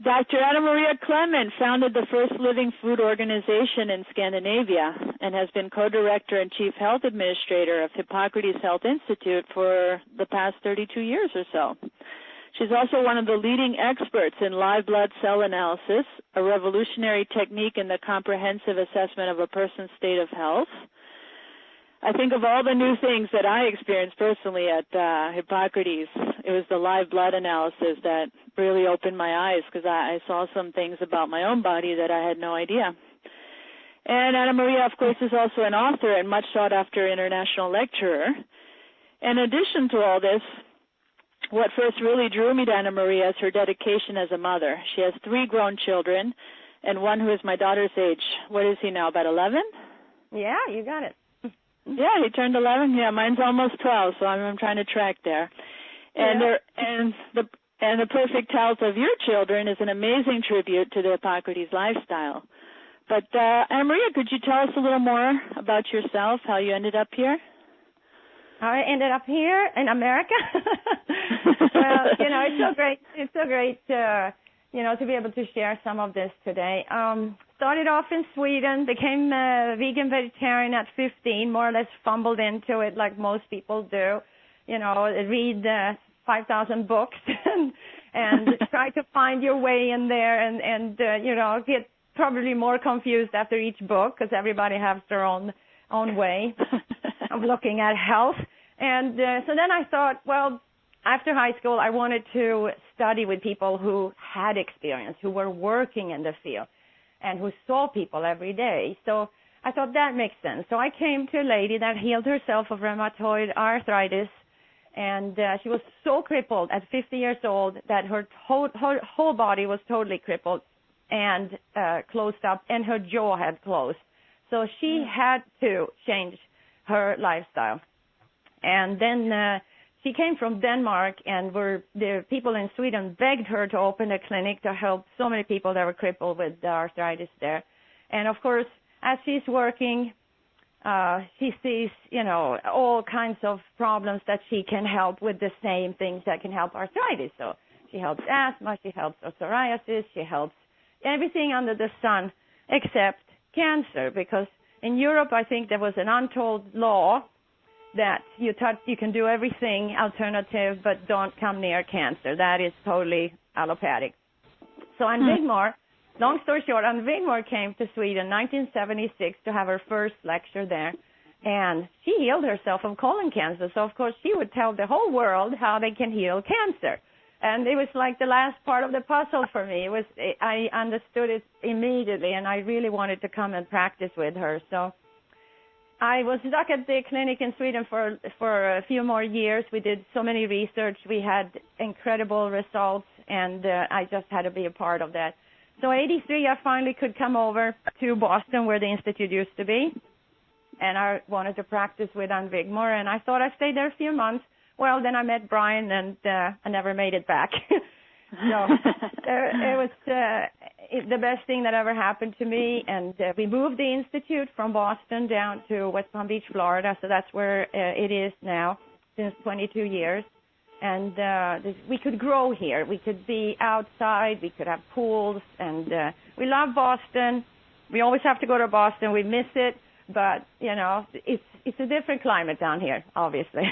Dr. Anna Maria Clement founded the first living food organization in Scandinavia and has been co-director and chief health administrator of Hippocrates Health Institute for the past 32 years or so. She's also one of the leading experts in live blood cell analysis, a revolutionary technique in the comprehensive assessment of a person's state of health. I think of all the new things that I experienced personally at Hippocrates, it was the live blood analysis that really opened my eyes because I saw some things about my own body that I had no idea. And Anna Maria, of course, is also an author and much sought-after international lecturer. In addition to all this, what first really drew me to Anna Maria is her dedication as a mother. She has 3 grown children and one who is my daughter's age. What is he now, about 11? Yeah, you got it. Yeah, he turned 11. Yeah, mine's almost 12, so I'm trying to track there. And the perfect health of your children is an amazing tribute to the Hippocrates lifestyle. But Anna Maria, could you tell us a little more about yourself, how you ended up here? How I ended up here in America? Well, it's so great. It's so great, to be able to share some of this today. Started off in Sweden, became vegan vegetarian at 15, more or less fumbled into it like most people do. Read 5,000 books and try to find your way in there and get probably more confused after each book because everybody has their own way of looking at health. And so then I thought, well, after high school, I wanted to study with people who had experience, who were working in the field, and who saw people every day. So I thought that makes sense. So I came to a lady that healed herself of rheumatoid arthritis, and she was so crippled at 50 years old that her whole body was totally crippled and closed up, and her jaw had closed. So she had to change her lifestyle. And then she came from Denmark, and the people in Sweden begged her to open a clinic to help so many people that were crippled with arthritis there. And, of course, as she's working, she sees, all kinds of problems that she can help with the same things that can help arthritis. So she helps asthma, she helps psoriasis, she helps everything under the sun except cancer, because in Europe, I think there was an untold law that you can do everything alternative, but don't come near cancer. That is totally allopathic. So Ann Wigmore, long story short, Ann Wigmore came to Sweden in 1976 to have her first lecture there, and she healed herself of colon cancer. So, of course, she would tell the whole world how they can heal cancer. And it was like the last part of the puzzle for me. I understood it immediately, and I really wanted to come and practice with her. So I was stuck at the clinic in Sweden for a few more years. We did so many research. We had incredible results, and I just had to be a part of that. So 83, I finally could come over to Boston, where the institute used to be, and I wanted to practice with Ann Wigmore, and I thought I'd stay there a few months. Well, then I met Brian, and I never made it back. So it was the best thing that ever happened to me, and we moved the institute from Boston down to West Palm Beach, Florida, so that's where it is now since 22 years. And we could grow here. We could be outside. We could have pools, and we love Boston. We always have to go to Boston. We miss it, but, it's a different climate down here, obviously.